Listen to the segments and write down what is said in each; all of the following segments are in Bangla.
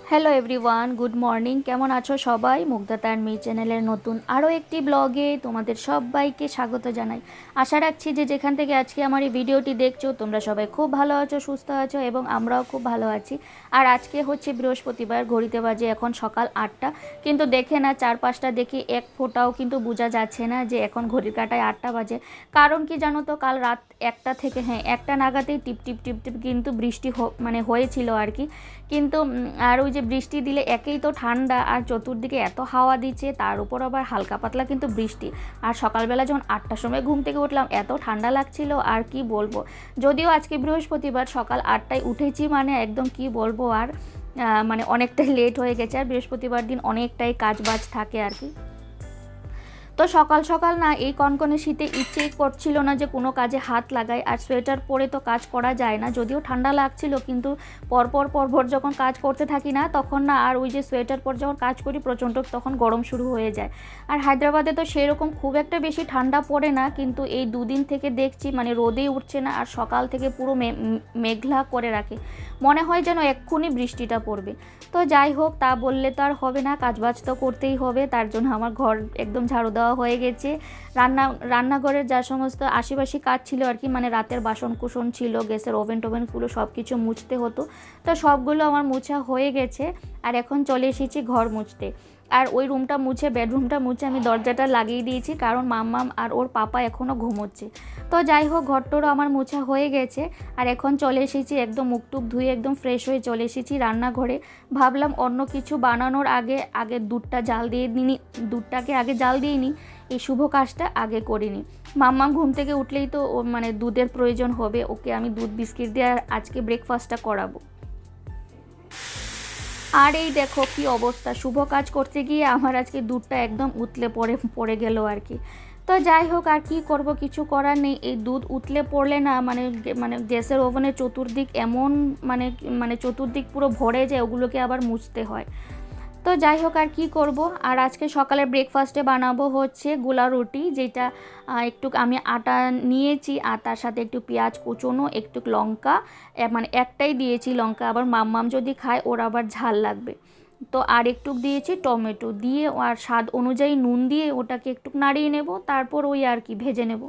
Hello everyone, good morning. কেমন আছো সবাই? মুগ্ধা তার মেয়ে চ্যানেলের নতুন আরও একটি ব্লগে তোমাদের সবাইকে স্বাগত জানাই। আশা রাখছি যে যেখান থেকে আজকে আমার এই ভিডিওটি দেখছো তোমরা সবাই খুব ভালো আছো, সুস্থ আছো এবং আমরাও খুব ভালো আছি। আর আজকে হচ্ছে বৃহস্পতিবার, ঘড়িতে বাজে এখন সকাল 8টা, কিন্তু দেখে না চারপাশটা দেখি এক ফোঁটাও কিন্তু বোঝা যাচ্ছে না যে এখন ঘড়ির কাঁটায় 8টা বাজে। কারণ কি জানো তো, কাল রাত 1টা থেকে একটা নাগাতেই টিপ টিপ টিপ টিপ কিন্তু বৃষ্টি হয়েছিল আর কি। কিন্তু আর ওই যে বৃষ্টি দিলে একেই তো ঠান্ডা, আর চতুর্দিকে এত হাওয়া দিচ্ছে, তার উপর আবার হালকা পাতলা কিন্তু বৃষ্টি। আর সকালবেলা যখন 8টার সময় ঘুম থেকে উঠলাম এত ঠান্ডা লাগছিল আর কি বলবো। যদিও আজকে বৃহস্পতিবার, সকাল 8টায় উঠেছি মানে একদম কি বলবো আর মানে অনেকটাই লেট হয়ে গেছে। আর বৃহস্পতিবার দিন অনেকটাই কাজ বাজ থাকে আর কি। তো সকাল সকাল না এই কনকনে শীতে ইচ্ছেই করছিল না যে কোনো কাজে হাত লাগাই। আর সোয়েটার পরে তো কাজ করা যায় না, যদিও ঠান্ডা লাগছিল, কিন্তু পরপর যখন কাজ করতে থাকি না তখন না, আর ওই যে সোয়েটার পর যখন কাজ করি প্রচণ্ড তখন গরম শুরু হয়ে যায়। আর হায়দ্রাবাদে তো সেরকম খুব একটা বেশি ঠান্ডা পড়ে না, কিন্তু এই দুদিন থেকে দেখছি মানে রোদেই উঠছে না, আর সকাল থেকে পুরো মেঘলা করে রাখে, মনে হয় যেন এক্ষুনি বৃষ্টিটা পড়বে। তো যাই হোক, তা বললে তো আর হবে না, কাজবাজ তো করতেই হবে। তার জন্য আমার ঘর একদম ঝাড়ু দেওয়া হয়ে গেছে। রান্নাঘরের যা সমস্ত আশেপাশে কাজ ছিল আর কি, মানে রাতের বাসন কুসন ছিল, গ্যাসের ওভেন টোভেনগুলো সব কিছু মুছতে হতো, তো সবগুলো আমার মোছা হয়ে গেছে। আর এখন চলে এসেছি ঘর মুছতে। আর ওই রুমটা মুছে, বেডরুমটা মুছে আমি দরজাটা লাগিয়ে দিয়েছি, কারণ মাম্মাম আর ওর পাপা এখনও ঘুমোচ্ছে। তো যাই হোক, ঘরটোরও আমার মোছা হয়ে গেছে। আর এখন চলে এসেছি একদম মুখ টুক ধুয়ে একদম ফ্রেশ হয়ে চলে এসেছি রান্নাঘরে। ভাবলাম অন্য কিছু বানানোর আগে দুধটা জাল দিয়ে নিই, দুধটাকে আগে জাল দিয়ে নিই, এই শুভ কাজটা আগে করিনি। মাম্মাম ঘুম থেকে উঠলেই তো মানে দুধের প্রয়োজন হবে, ওকে আমি দুধ বিস্কিট দিয়ে আজকে ব্রেকফাস্টটা করাবো। আর এই দেখো কি অবস্থা, শুভ কাজ করতে গিয়ে আমার আজকে দুধটা একদম উতলে পড়ে গেল আর কি। তো যাই হোক, আর কি করব, কিছু করার নেই। এই দুধ উতলে পড়লে না মানে মানে গ্যাসের ওভেনের চতুর্দিক এমন মানে মানে চতুর্দিক পুরো ভরে যায়, ওগুলোকে আবার মুছতে হয়। তো যাই হোক, আর কি করব। আর আজকে সকালে ব্রেকফাস্টে বানাবো হচ্ছে গোলা রুটি, যেটা একটু আমি আটা নিয়েছি, আর তার সাথে একটু পেঁয়াজ কুচোনো, একটু লঙ্কা, মানে একটাই দিয়েছি লঙ্কা, আবার মাম্মাম যদি খায় ওর আবার ঝাল লাগবে। তো আর একটু দিয়েছি টমেটো দিয়ে, আর স্বাদ অনুযায়ী নুন দিয়ে ওটাকে একটু নাড়িয়ে নেব, তারপর ওই আর কি ভেজে নেব।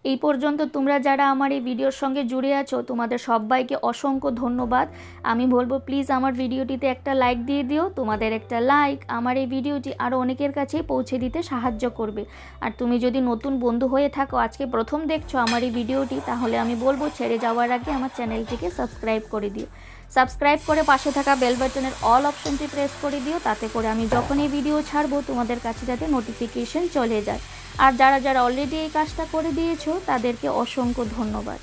এই পর্যন্ত তোমরা যারা আমার এই ভিডিওর সঙ্গে জুড়ে আছো তোমাদের সবাইকে অসংখ্য ধন্যবাদ। আমি বলবো প্লিজ আমার ভিডিওটিতে একটা লাইক দিয়ে দিও। তোমাদের একটা লাইক আমার এই ভিডিওটি আরও অনেকের কাছে পৌঁছে দিতে সাহায্য করবে। আর তুমি যদি নতুন বন্ধু হয়ে থাকো, আজকে প্রথম দেখছো আমার এই ভিডিওটি, তাহলে আমি বলবো ছেড়ে যাওয়ার আগে আমার চ্যানেলটিকে সাবস্ক্রাইব করে দিও। সাবস্ক্রাইব করে পাশে থাকা বেল বাটনের অল অপশনটি প্রেস করে দিও, তাতে করে আমি যখনই ভিডিও ছাড়বো তোমাদের কাছে যাতে নোটিফিকেশন চলে যায়। আর যারা যারা অলরেডি এই কাজটা করে দিয়েছো তাদেরকে অসংখ্য ধন্যবাদ।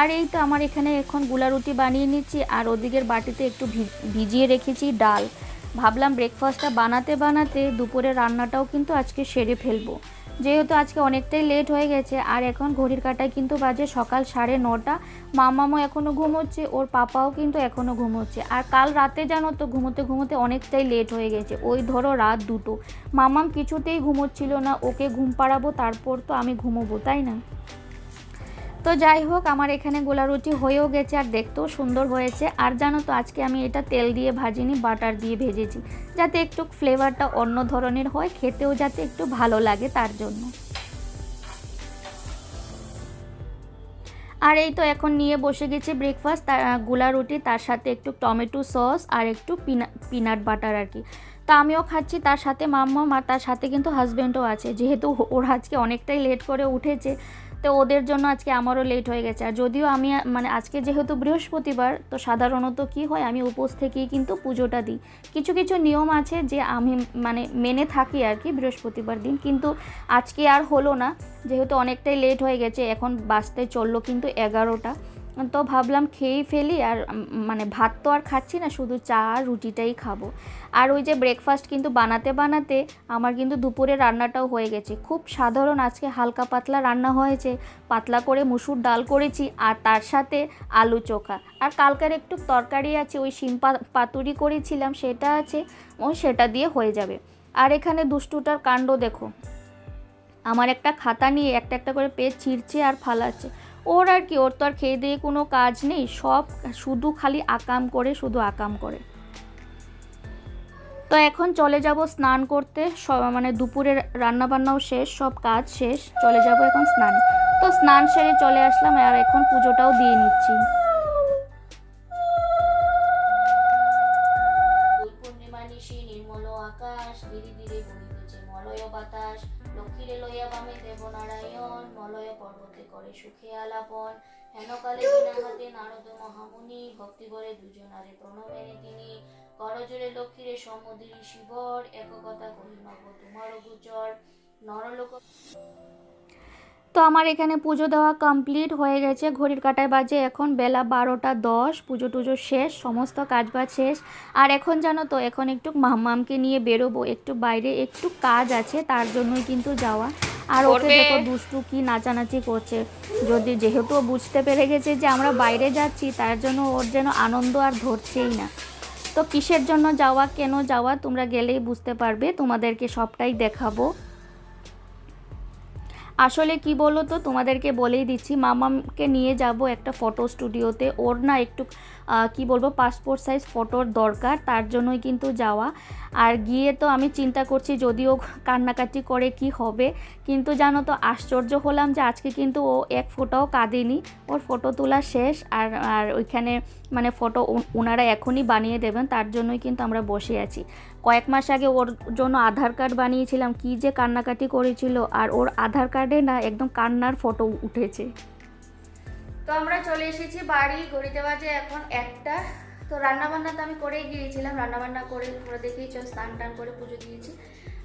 আর এই তো আমার এখানে এখন গুলা রুটি বানিয়ে নিচ্ছি, আর ওদিকের বাটিতে একটু ভিজিয়ে রেখেছি ডাল। ভাবলাম ব্রেকফাস্টটা বানাতে বানাতে দুপুরের রান্নাটাও কিন্তু আজকে সেরে ফেলবো, যেহেতু আজকে অনেকটাই লেট হয়ে গেছে। আর এখন ঘড়ির কাঁটায় কিন্তু বাজে সকাল 9:30। মামামও এখনও ঘুমোচ্ছে, ওর পাপাও কিন্তু এখনও ঘুমোচ্ছে। আর কাল রাতে জানো তো ঘুমোতে ঘুমোতে অনেকটাই লেট হয়ে গেছে, ওই ধরো রাত 2টো। মামাম কিছুতেই ঘুমোচ্ছিল না, ওকে ঘুম পাড়াবো তারপর তো আমি ঘুমোবো, তাই না? তো যাই হোক, আমার এখানে গোলা রুটি হয়েও গেছে, আর দেখতেও সুন্দর হয়েছে। আর জানো তো আজকে আমি এটা তেল দিয়ে ভাজিনি, বাটার দিয়ে ভেজেছি, যাতে একটু ফ্লেভারটা অন্য ধরনের হয়, খেতেও যাতে একটু ভালো লাগে তার জন্য। আর এই তো এখন নিয়ে বসে গেছি ব্রেকফাস্ট, গোলা রুটি, তার সাথে একটু টমেটো সস আর একটু পিনাট বাটার আর কি। তো আমিও খাচ্ছি, তার সাথে মাম্মাম, আর তার সাথে কিন্তু হাজব্যান্ডও আছে, যেহেতু ওরা আজকে অনেকটাই লেট করে উঠেছে, তো ওদের জন্য আজকে আমারও লেট হয়ে গেছে। আর যদিও আমি মানে আজকে যেহেতু বৃহস্পতিবার, তো সাধারণত কি হয় আমি উপোস থেকেই কিন্তু পুজোটা দিই। কিছু কিছু নিয়ম আছে যে আমি মানে মেনে থাকি আর কি বৃহস্পতিবার দিন, কিন্তু আজকে আর হলো না, যেহেতু অনেকটাই লেট হয়ে গেছে। এখন বাজতে চললো কিন্তু 11টা। তো ভাবলাম খেয়েই ফেলি, আর মানে ভাত তো আর খাচ্ছি না, শুধু চা আর রুটিটাই খাবো। আর ওই যে ব্রেকফাস্ট কিন্তু বানাতে বানাতে আমার কিন্তু দুপুরে রান্নাটাও হয়ে গেছে। খুব সাধারণ আজকে হালকা পাতলা রান্না হয়েছে, পাতলা করে মুসুর ডাল করেছি, আর তার সাথে আলু চোখা, আর কালকের একটু তরকারি আছে, ওই শিম পাতুরি করেছিলাম সেটা আছে, সেটা দিয়ে হয়ে যাবে। আর এখানে দুষ্টুটার কাণ্ড দেখো, আমার একটা খাতা নিয়ে একটা একটা করে পেজ ছিঁড়ছে আর ফালাচ্ছে। ওর আর কি, ওর তো আর খেয়ে দিয়ে কোনো কাজ নেই, সব শুধু খালি আকাম করে, শুধু আকাম করে। তো এখন চলে যাব স্নান করতে, সব মানে দুপুরের রান্নাবান্নাও শেষ, সব কাজ শেষ, চলে যাব এখন স্নানে। তো স্নান সেরে চলে আসলাম আর এখন পুজোটাও দিয়ে নিচ্ছি। পূর্ণিমা নিশি নির্মল আকাশ, ধীরে ধীরে বহিতেছে মলয় বাতাস, লক্ষ্মীরে লইয়া বামে দেবনারায়ণ, মলয় পর্বতে করে সুখে আলাপন, হেনকালে বিনা হাতে নারদ মহামুনি, ভক্তি করে দুজনারে প্রণমেনে তিনি, করজোরে লক্ষ্মীরে সমুদ্রী শিবর, এক কথা কহিনব তোমার গোচর, নরলোক। তো আমার এখানে পুজো দেওয়া কমপ্লিট হয়ে গেছে, ঘড়ির কাঁটায় বাজে এখন বেলা 12টা 10, পুজো টুজো শেষ, সমস্ত কাজবাজ শেষ। আর এখন জানো তো, এখন একটু মাম্মামকে নিয়ে বেরোবো, একটু বাইরে একটু কাজ আছে, তার জন্যই কিন্তু যাওয়া। আর ওকে দেখো দুষ্টু কি নাচানাচি করছে, যেহেতু ও বুঝতে পেরে গেছে যে আমরা বাইরে যাচ্ছি, তার জন্য ওর যেন আনন্দ আর ধরছেই না। তো কিসের জন্য যাওয়া, কেন যাওয়া, তোমরা গেলেই বুঝতে পারবে, তোমাদেরকে সবটাই দেখাবো। আসলে কি বলো তো, তোমাদেরকে বলেই দিচ্ছি, মামাকে নিয়ে যাব একটা ফটো স্টুডিওতে, ওর না একটু কি বলবো পাসপোর্ট সাইজ ফটোর দরকার, তার জন্যই কিন্তু যাওয়া। আর গিয়ে তো আমি চিন্তা করছি যদিও কান্নাকাটি করে কি হবে, কিন্তু জানো তো আশ্চর্য হলাম যে আজকে কিন্তু ও এক ফোঁটাও কাঁদেনি, ওর ফটো তোলা শেষ। আর আর ওইখানে মানে ফটো ওনারা এখনই বানিয়ে দেবেন, তার জন্যই কিন্তু আমরা বসে আছি। কয়েক মাস আগে ওর জন্য আধার কার্ড বানিয়েছিলাম, কি যে কান্নাকাটি করেছিল, আর ওর আধার কার্ডে না একদম কান্নার ফটো উঠেছে। তো আমরা চলে এসেছি বাড়ি, ঘড়িতে বাজে এখন 1টা। তো রান্নাবান্না তো আমি করেই গিয়েছিলাম, রান্নাবান্না করে দেখেই স্নান টান করে পুজো দিয়েছি।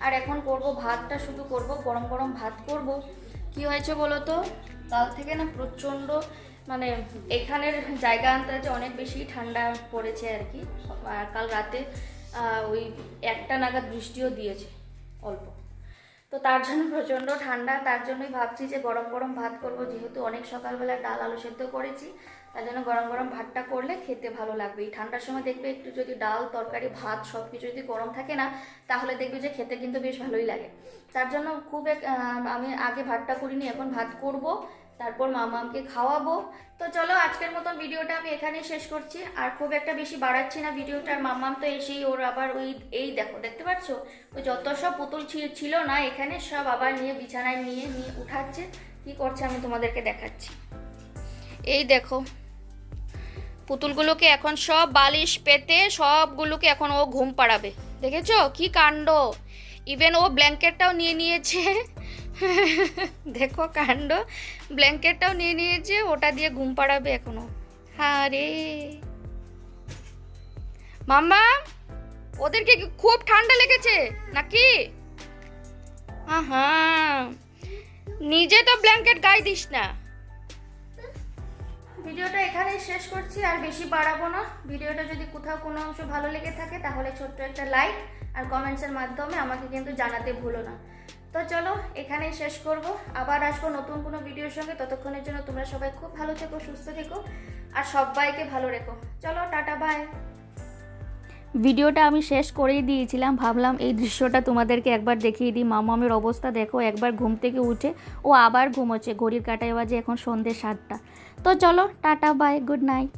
আর এখন করব ভাতটা, শুধু করব গরম গরম ভাত করব। কি হয়েছে বলো তো, কাল থেকে না প্রচণ্ড মানে এখানের জায়গা আন্দাজে অনেক বেশি ঠান্ডা পড়েছে আর কি। আর কাল রাতে ওই 1টা নাগাদ বৃষ্টিও দিয়েছে অল্প, তো তার জন্য প্রচণ্ড ঠান্ডা, তার জন্যই ভাবছি যে গরম গরম ভাত করব, যেহেতু অনেক সকালবেলা ডাল আলু সেদ্ধ করেছি, তার জন্য গরম গরম ভাতটা করলে খেতে ভালো লাগবে। এই ঠান্ডার সময় দেখবে একটু যদি ডাল তরকারি ভাত সব কিছু যদি গরম থাকে না, তাহলে দেখবে যে খেতে কিন্তু বেশ ভালোই লাগে। তার জন্য আমি আগে ভাতটা করিনি, এখন ভাত করব, তারপর মামাকে খাওয়াবো। তো চলো আজকের মতন ভিডিওটা আমি এখানেই শেষ করছি, আর খুব একটা বেশি বাড়াচ্ছি না ভিডিওটা। আর মাম্মাম তো এসেই ওর আবার এই দেখতে পাচ্ছ, ওই যত সব পুতুল ছিল না এখানে, সব আবার নিয়ে বিছানায় নিয়ে উঠাচ্ছে, কি করছে আমি তোমাদেরকে দেখাচ্ছি। এই দেখো পুতুলগুলোকে এখন সব বালিশ পেতে সবগুলোকে এখন ও ঘুম পাড়াবে, দেখেছো কি কাণ্ড। ইভেন ও ব্ল্যাঙ্কেটটাও নিয়ে নিয়েছে দেখো কাণ্ড, ব্ল্যাঙ্কেটটাও নিয়ে নিয়েছে, ওটা দিয়ে ঘুম পাড়াবে এখনো। হ্যাঁ রে মাম্মা, ওদেরকে খুব ঠান্ডা লেগেছে নাকি? হ্যাঁ, নিজে তো ব্ল্যাঙ্কেট গায়ে দিস না। ভিডিওটা এখানেই শেষ করছি, আর বেশি বাড়াবো না। ভিডিওটা যদি কোথাও কোনো অংশ ভালো লেগে থাকে তাহলে ছোট্ট একটা লাইক আর কমেন্টসের মাধ্যমে আমাকে কিন্তু জানাতে ভুলো না। তো চলো এখানেই শেষ করব, আবার আসবো নতুন কোনো ভিডিওর সঙ্গে। ততক্ষণের জন্য তোমরা সবাই খুব ভালো থেকো, সুস্থ থেকো, আর সবাইকে ভালো রেখো। চলো টাটা বাই। ভিডিওটা আমি শেষ করেই দিয়েছিলাম, ভাবলাম এই দৃশ্যটা তোমাদেরকে একবার দেখিয়ে দিই। মামামের অবস্থা দেখো, একবার ঘুম থেকে উঠে ও আবার ঘুমোচ্ছে, ঘড়ির কাঁটায় বাজে এখন সন্ধ্যে 7টা। তো চলো টাটা বাই, গুড নাইট।